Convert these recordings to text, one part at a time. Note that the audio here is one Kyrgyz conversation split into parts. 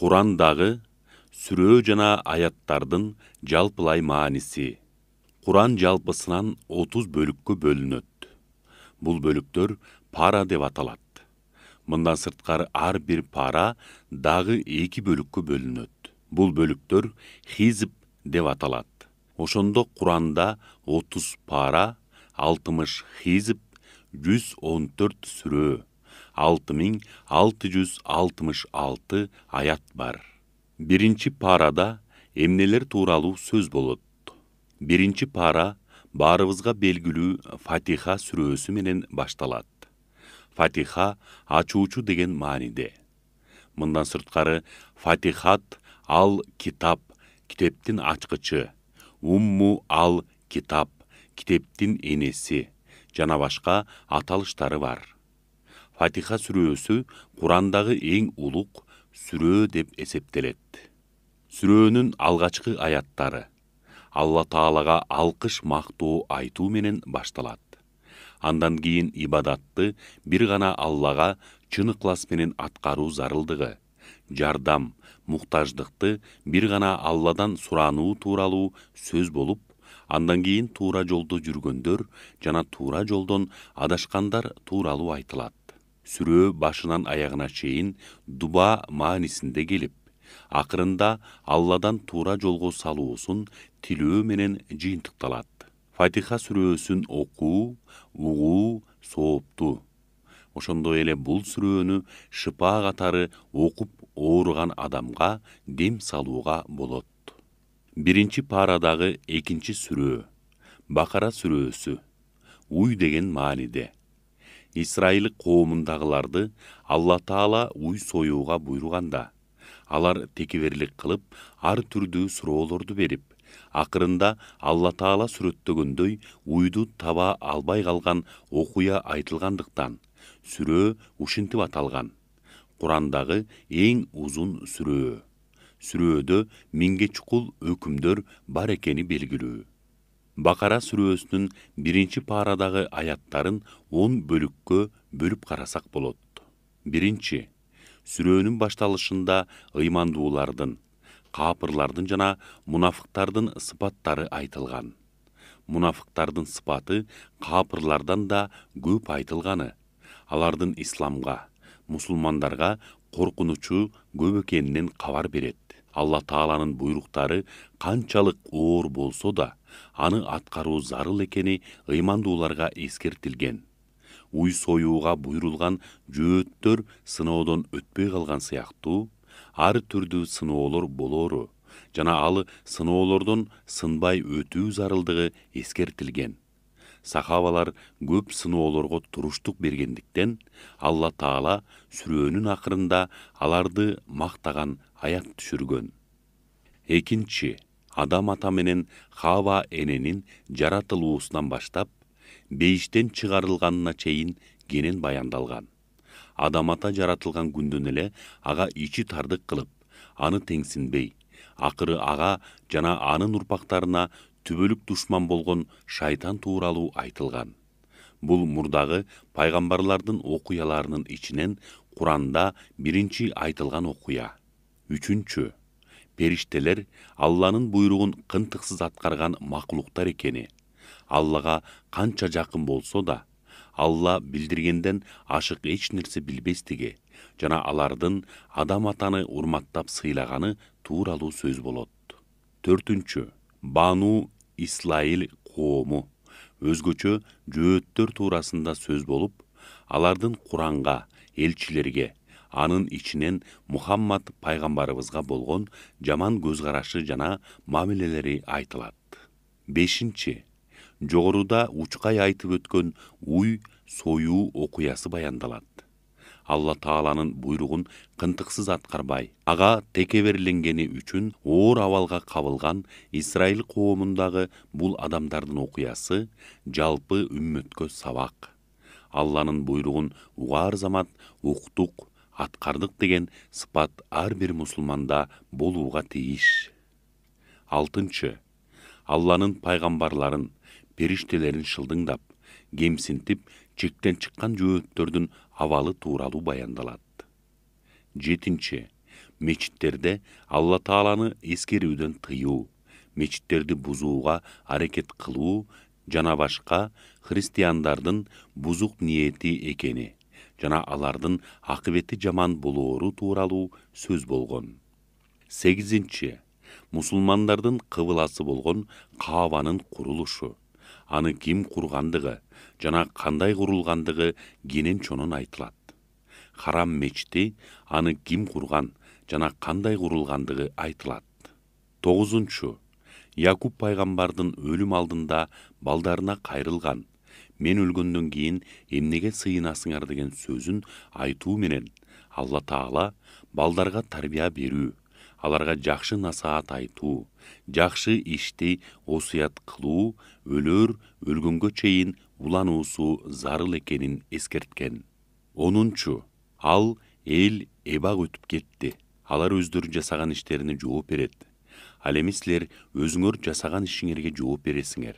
Курандагы сүрөө жана аяттардын жалпылай мааниси. Куран жалпысынан 30 бөлүккө бөлүнөт. Бул бөлүктөр пара деп аталат. Мындан сырткары ар бир пара дагы 2 бөлүккө бөлүнөт. Бул бөлүктөр хизб деп аталат. Ошондо Куранда 30 пара, 60 хизб, 114 сүрөө, 6666 аят бар. Биринчи парада эмнелер тууралуу сөз болот. Биринчи пара баарыбызга белгилүү Фатиха сүрөөсү менен башталат. Фатиха ачуучу деген мааниде. Мындан сырткары Фатихат ал китап, китептин ачкычы, Умму ал китап, китептин энеси жана башка аталыштары бар. Фатиха сүрөөсү Курандагы эң улук сүрөө деп эсептелет. Сүрөөнүн алгачкы аяттары Алла Таалага алкыш мактоо айтуу менен башталат. Андан кийин ибадатты бир гана Аллага чын ыклас менен аткаруу зарылдыгы, жардам, муктаждыкты бир гана Алладан сурануу тууралуу сөз болуп, андан кийин туура жолдо жүргөндөр жана туура жолдон адашкандар тууралуу айтылат. Сүрөө башынан аягына чейин дуба маанисинде келип, акырында Алладан туура жолго салуусун тилөө менен жыйынтыкталат. Фатиха сүрөөсүн окуу, угуу сооптуу. Ошондой эле бул сүрөөнү шыпа катары окуп ооруган адамга дем салууга болот. Биринчи парадагы экинчи сүрөө Бакара сүрөөсү уй деген мааниде. Исраил коомундагыларды Алла Таала уй союуга буйруганда, алар текеберлик кылып, ар түрдүү суроолорду берип, акырында Алла Таала сүрөттөгөндөй уйду таба албай калган окуя айтылгандыктан сүрөө ушинтип аталган. Курандагы эң узун сүрөө. Сүрөөдө миңге чукул өкүмдөр бар экени белгилүү. Бакара сүрөөсүнүн биринчи парадагы аяттарын 10 бөлүккө бөлүп карасак болот. Биринчи, сүрөөнүн башталышында ыймандуулардын, капырлардын жана мунафыктардын сыпаттары айтылган. Мунафыктардын сыпаты капырлардан да көп айтылганы, алардын исламга, мусулмандарга коркунучу көп экенинен кабар берет. Алла Тааланын буйруктары канчалык оор болсо да, аны аткаруу зарыл экени ыймандууларга эскертилген. Уй союуга буйрулган жөөттөр сыноодон өтпөй калган сыяктуу, ар түрдүү сыноолор болоору жана ал сыноолордон сынбай өтүү зарылдыгы эскертилген. Сахабалар көп сыноолорго туруштук бергендиктен, Алла Таала сүрөөнүн акырында аларды мактаган аят түшүргөн. Экинчи, Адам ата менен Хава эненин жаратылуусунан баштап, бейиштен чыгарылганына чейин кенен баяндалган. Адам ата жаратылган күндөн эле ага ичи тардык кылып, аны теңсинбей, акыры ага жана анын урпактарына түбөлүк душман болгон шайтан тууралуу айтылган. Бул мурдагы пайгамбарлардын окуяларынын ичинен Куранда биринчи айтылган окуя. Үчүнчү, периштелер Алланын буйругун кынтыксыз аткарган макулуктар экени. Аллага канча жакын болсо да, Алла билдиргенден ашык эч нерсе билбестиги жана алардын Адам атаны урматтап сыйлаганы тууралуу сөз болот. Төртүнчү, Бану Исраил коому, өзгөчө жөөттөр туурасында сөз болуп, алардын Куранга, элчилерге, анын ичинен Мухаммад пайгамбарыбызга болгон жаман көз карашы жана мамилелери айтылат. Бешинчи, жогоруда учкай айтып өткөн уй союу окуясы баяндалат. Алла Тааланын буйругун кынтыксыз аткарбай, ага текеберленгени үчүн оор абалга кабылган Исраил коомундагы бул адамдардын окуясы жалпы үммөткө сабак. Алланын буйругун угаар замат уктук, аткардык деген сыпат ар бир мусулманда болууга тийиш. Алтынчы, Алланын пайгамбарларын, периштелерин шылдыңдап, кемсинтип, чектен чыккан жөөттөрдүн абалы тууралуу баяндалат. Жетинчи, Мечиттерде Алла Тааланы эскерүүдөн тыюу, мечиттерди бузууга аракет кылуу жана башка христиандардын бузук ниети экени жана алардын акыбети жаман болоору тууралуу сөз болгон. 8. Мусулмандардын кыбыласы болгон Каабанын курулушу, аны ким кургандыгы жана кандай курулгандыгы кенен чонун айтылат. Харам мечити, аны ким курган жана кандай курулгандыгы айтылат. 9. Якуб пайгамбардын өлүм алдында балдарына кайрылган, мен өлгөндөн кийин эмнеге сыйынасыңар деген сөзүн айтуу менен Алла Таала балдарга тарбия берүү, аларга жакшы насаат айтуу, жакшы ишти осуят кылуу, өлгөнгө чейин улануусу зарыл экенин эскерткен. 10. Ал эл эбак өтүп кетти. Алар өздөрү жасаган иштерине жооп берет. Ал эми силер өзүңөр жасаган ишиңерге жооп бересиңер.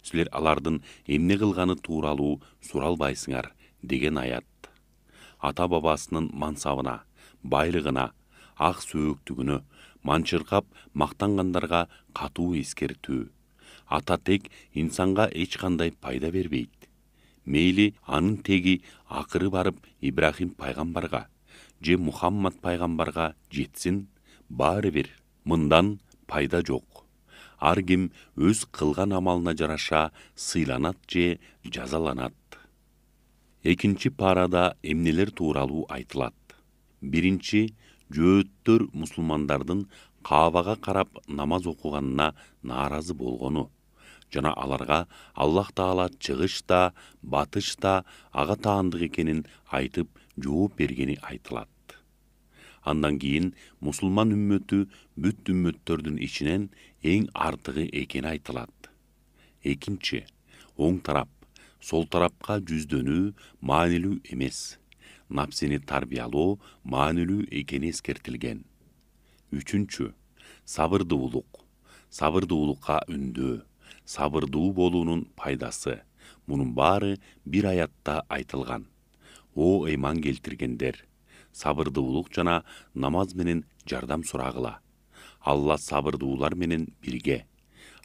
Силер алардын эмне кылганы тууралуу суралбайсыңар деген аят. Ата бабасынын мансабына, байлыгына, ак сөөктүгүнө манчыркап мактангандарга катуу эскертүү. Ата тек инсанга эч кандай пайда бербейт. Мейли анын теги акыры барып Ибрахим пайгамбарга же Мухаммад пайгамбарга жетсин, баары бир мындан пайда жок. Ар ким өз кылган амалына жараша сыйланат же жазаланат. 2 парада эмнелер тууралуу айтылат. 1. Жөөттөр мусулмандардын Каабага карап намаз окуганына нааразы болгону жана аларга Аллах Таала чыгыш да, батыш да ага таандык экенин айтып жооп бергени айтылат. Андан кийин мусулман үммөтү бүт үммөттөрдүн ичинен эң артыгы экени айтылат. 2. Оң тарап, сол тарапка жүздөнүү маанилүү эмес. Напсини тарбиялоо маанилүү экени эскертилген. 3. Сабырдуулук. Сабырдуулукка үндөө, сабырдуу болуунун пайдасы. Мунун баары бир аятта айтылган. О ыйман келтиргендер, сабырдуулук жана намаз менен жардам сурагыла. Алла сабырдуулар менен бирге.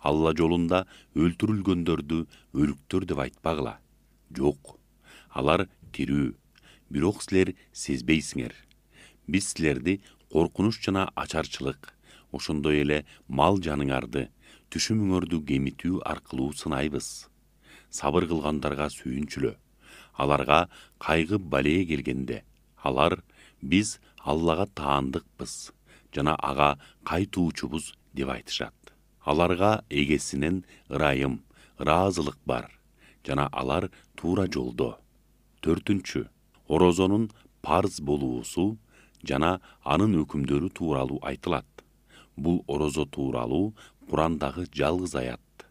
Алла жолунда өлтүрүлгөндөрдү өлүктөр деп айтпагыла. Жок, алар тирүү, бирок силер сезбейсиңер. Биз силерди коркунуч жана ачарчылык, ошондой эле мал жаныңарды, түшүмүңөрдү кемитүү аркылуу сынайбыз. Сабыр кылгандарга сүйүнчүлө. Аларга кайгы балее келгенде, алар биз Аллага таандыкпыз жана ага кайтуучубуз деп айтышат. Аларга эгесинен ырайым, ыраазылык бар жана алар туура жолдо. 4. Орозонун парз болуусу жана анын өкүмдөрү тууралуу айтылат. Бул орозо тууралуу Курандагы жалгыз аят.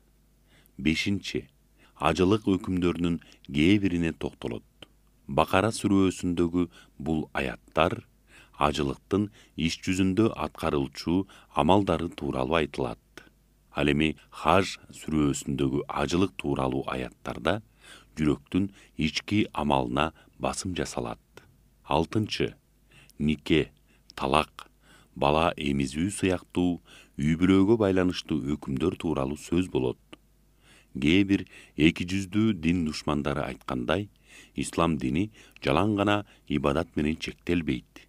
5. Ажылык өкүмдөрүнүн кээ бирине токтолот. Бакара сүрөсүндөгү бул аяттар ажылыктын иш жүзүндө аткарылчу амалдары тууралуу айтылат. Ал эми Хаж сүрөсүндөгү ажылык тууралуу аяттарда жүрөктүн ички амалына басым жасалат. 6. Нике, талак, бала эмизүү сыяктуу үй-бүлөгө байланыштуу өкүмдөр тууралуу сөз болот. Кээ бир эки жүздүү дин душмандары айткандай, ислам дини жалаң гана ибадат менен чектелбейт.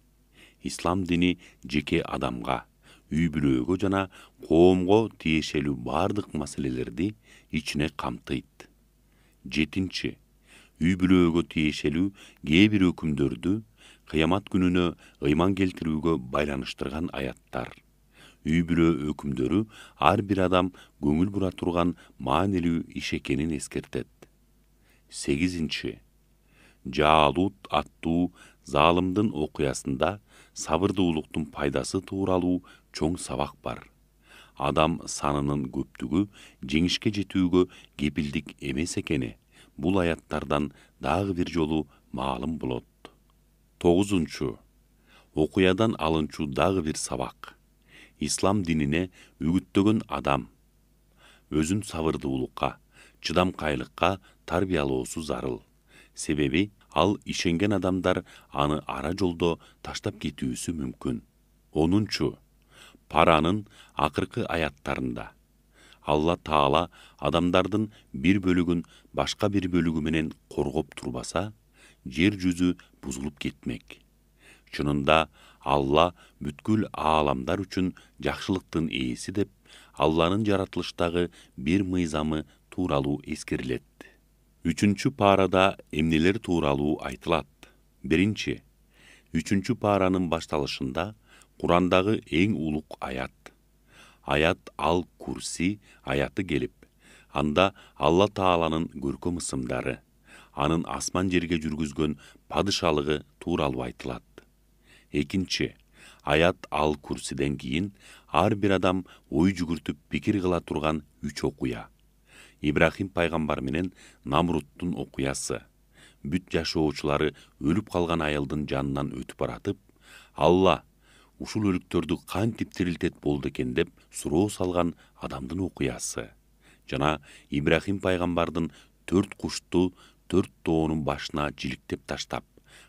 Ислам дини жеке адамга, үй-бүлөгө жана коомго тиешелүү бардык маселелерди ичине камтыйт. 7. Үй-бүлөгө тиешелүү кээ бир өкүмдөрдү кыямат күнүнө ыйман келтирүүгө байланыштырган аяттар. Үй-бүлө өкүмдөрү ар бир адам көңүл бура турган маанилүү иш экенин эскертет. 8. Жаалут аттуу залымдын окуясында сабырдуулуктун пайдасы тууралуу чоң сабак бар. Адам санынын көптүгү жеңишке жетүүгө кепилдик эмес экени бул аяттардан дагы бир жолу маалым болот. 9. Окуядан алынчу дагы бир сабак. Ислам динине үгүттөгөн адам өзүн сабырдуулукка, чыдамкайлыкка тарбиялоосу зарыл. Себеби ал ишенген адамдар аны ара жолдо таштап кетүүсү мүмкүн. 10. Paranın akırkı ayattарында Allah Taala adamdardын bir bölügün başka bir bölügü menen korgop turbasa, jer yüzü buzulup ketmek. Şununda Allah бүткүл ааламдар үчүн жакшылыктын ээси деп, Алланын жаратылыштагы bir мыйзамы тууралуу эскерилет. 3. парада эмнелер тууралуу айтылат? 1. 3. паранын башталышында Курандагы эң улук аят. Аят Ал-Курси аяты келип, анда Алла Тааланын көркөм ысымдары, анын асман жерге жүргүзгөн падышалыгы тууралуу айтылат. 2. Аят Ал-Курсиден кийин ар бир адам ой жүгүртүп пикир кыла турган 3 окуя. Ибрахим пайгамбар менен Намруттун окуясы. Бүт жашоочулары өлүп калган айылдын жанынан өтүп баратып, Алла ушул өлүктөрдү кантип тирилтет болду экен деп суроо салган адамдын окуясы. Жана Ибрахим пайгамбардын 4 кушту 4 тоонун башына жиликтеп таштап,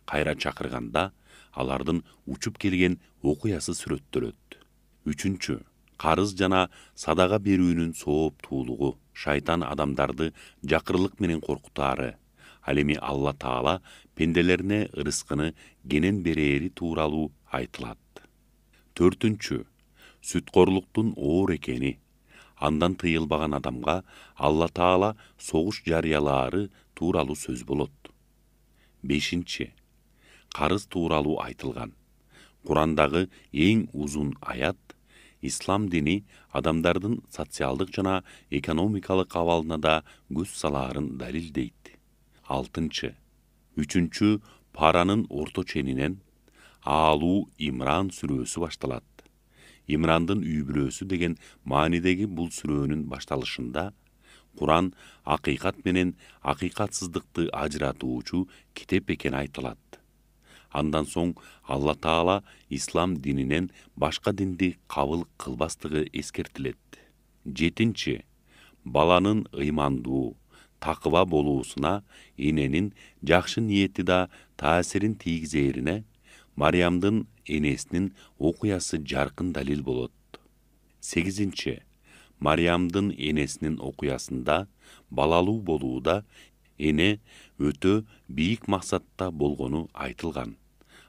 кайра чакырганда алардын учуп келген окуясы сүрөттөлөт. 3. Карыз жана садага берүүнүн сооптуулугу, шайтан адамдарды жакырлык менен коркутаары, ал эми Алла Таала пенделерине ырыскыны кенен берери тууралуу айтылат. 4. Сүткорлуктун оор экени, андан тыйылбаган адамга Алла Таала согуш жарыялаары тууралуу сөз болот. 5. Карыз тууралуу айтылган. Курандагы эң узун аят Ислам дини адамдардын социалдык жана экономикалык абалына да көз салаарын далилдейт. 6. 3. Паранын орто ченинен Алу Имран сүрөсү башталат. Имрандын үй бүлөсү деген маанидеги бул сүрөнүн башталышында Куран акыйкат менен акыйкатсыздыкты ажыратуучу китеп экени айтылат. Андан соң Алла Таала ислам дининен башка динди кабыл кылбастыгы эскертилет. 7. Баланын ыймандуу, такыба болуусуна эненин жакшы ниети да таасирин тийгизерине Мариямдын энесинин окуясы жаркын далил болот. 8. Мариямдын энесинин окуясында балалуу болууда эне өтө бийик максатта болгону айтылган.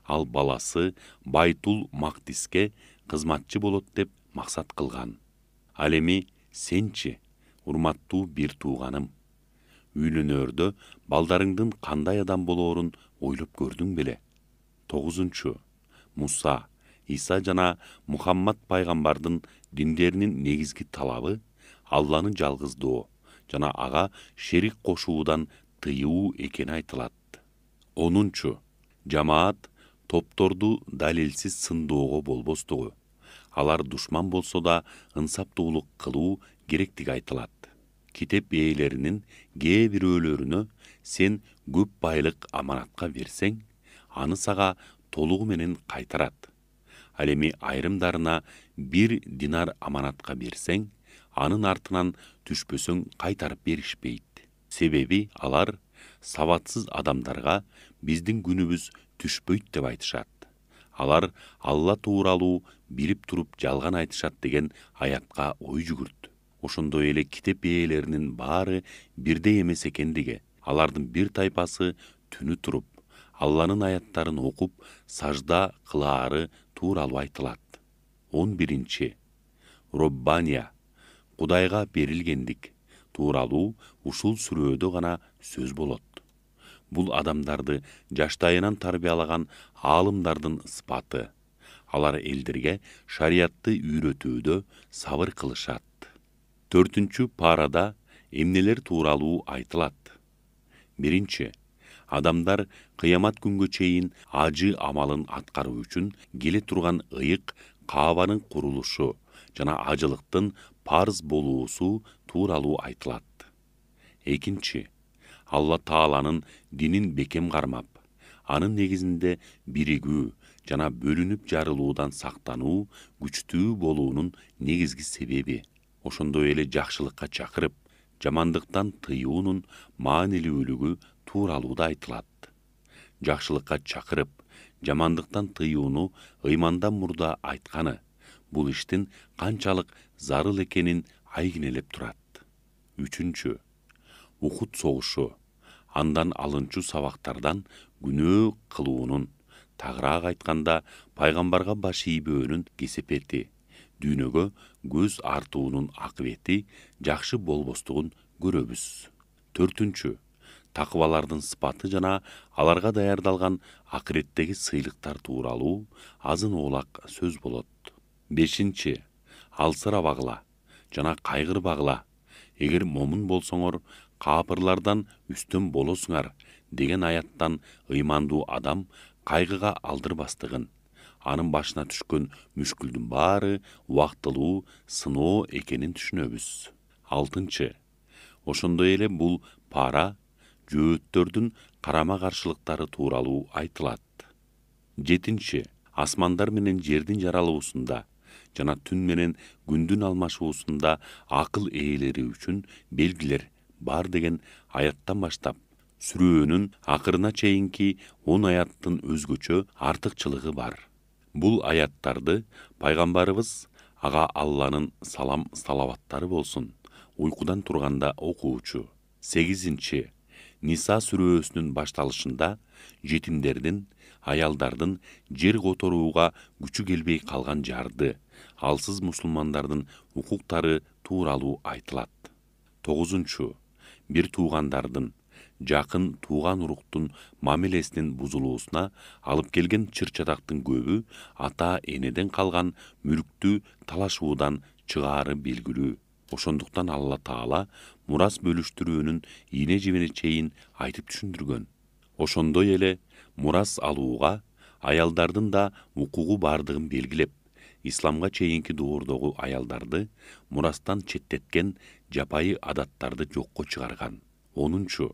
Ал баласы Байтул Мактиске кызматчы болот деп максат кылган. Ал эми сенчи, урматтуу бир тууганым, үйлөнөрдө балдарыңдын кандай адам болоорун ойлоп көрдүң беле? 9. Муса, Иса жана Мухаммад пайгамбардын диндеринин негизги талабы Алланы жалгыздоо жана ага шерик кошуудан тыюу экени айтылат. 10. Жамаат топторду далилсиз сындоого болбостугу. Алар душман болсо да ынсаптуулук кылуу керектиги айтылат. Китеп ээлеринин кээ бирөөлөрүнө сен көп байлык аманатка берсең, аны сага толугу менен кайтарат. Ал эми айрымдарына 1 динар аманатка берсең, анын артынан түшпөсөң кайтарып беришпейт. Себеби алар сабатсыз адамдарга биздин күнүбүз түшпөйт деп айтышат. Алар Алла тууралуу билип туруп жалган айтышат деген аятка ой жүгүрт. Ошондой эле китеп ээлеринин баары бирдей эмес экендиги, алардын бир тайпасы түнү туруп, Алланын аяттарын окуп, сажда кылаары тууралуу айтылат. 11. Роббания, Кудайга берилгендик тууралуу ушул сүрөдө гана сөз болот. Бул адамдарды жаштайынан тарбиялаган аалымдардын сыпаты. Алар элдерге шариятты үйрөтүүдө сабыр кылышат. 4. парада эмнелер тууралуу айтылат? 1. Адамдар кыямат күнгө чейин ажы амалын аткаруу үчүн келе турган ыйык Каабанын курулушу жана ажылыктын парз болуусу тууралуу айтылат. 2. Алла Тааланын динин бекем кармап, анын негизинде биригүү жана бөлүнүп жарылуудан сактануу күчтүү болуунун негизги себеби. Ошондой эле жакшылыкка чакырып, жамандыктан тыюунун маанилүүлүгү тууралуу да айтылат. Жакшылыкка чакырып, жамандыктан тыюуну ыймандан мурда айтканы бул иштин канчалык зарыл экенин айгинелеп турат. 3. Ухуд согушу андан алынчу сабактардан күнөө кылуунун, тагыраак айтканда пайгамбарга баш ийбөөнүн кесепети, дүйнөгө көз артуунун акыбети жакшы болбостугун көрөбүз. 4. Такыбалардын сыпаты жана аларга даярдалган акыреттеги сыйлыктар тууралуу азын оолак сөз болот. 5. Алсырабагыла жана кайгырбагыла. Эгер момун болсоңор, капырлардан үстөн болосуңар деген аяттан ыймандуу адам кайгыга алдырбастыгын, анын башына түшкөн мүшкүлдүн баары убактылуу сыноо экенин түшүнөбүз. 6. Ошондой эле бул пара, жөөттөрдүн карама каршылыктары тууралуу айтылат. 7. Асмандар менен жердин жаралуусунда жана түн менен күндүн алмашуусунда акыл ээлери үчүн белгилер бар деген аяттан баштап сүрөөнүн акырына чейинки 10 аяттын өзгөчө артыкчылыгы бар. Бул аяттарды пайгамбарыбыз, ага Алланын салаваттары болсун, уйкудан турганда окуучу. 8. Ниса сүрөөсүнүн башталышында жетимдердин, аялдардын жер которууга күчү келбей калган жарды, алсыз мусулмандардын укуктары тууралуу айтылат. 9. Бир туугандардын, жакын тууган уруктун мамилесинин бузулуусуна алып келген чыр-чатактын көбү ата энеден калган мүлктү талашуудан чыгаары белгилүү. Ошондуктан Алла Таала мурас бөлүштүрүүнүн ийне жибине чейин айтып түшүндүргөн. Ошондой эле мурас алууга аялдардын да укугу бардыгын белгилеп, исламга чейинки доордогу аялдарды мурастан четтеткен жапайы адаттарды жокко чыгарган. 10.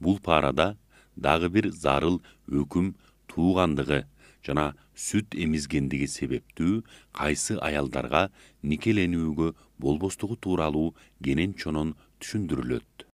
Бул парада дагы бир зарыл өкүм туугандыгы жана сүт эмизгендиги себептүү кайсы аялдарга никеленүүгө болбостугу тууралуу кенен чонон түшүндүрүлөт.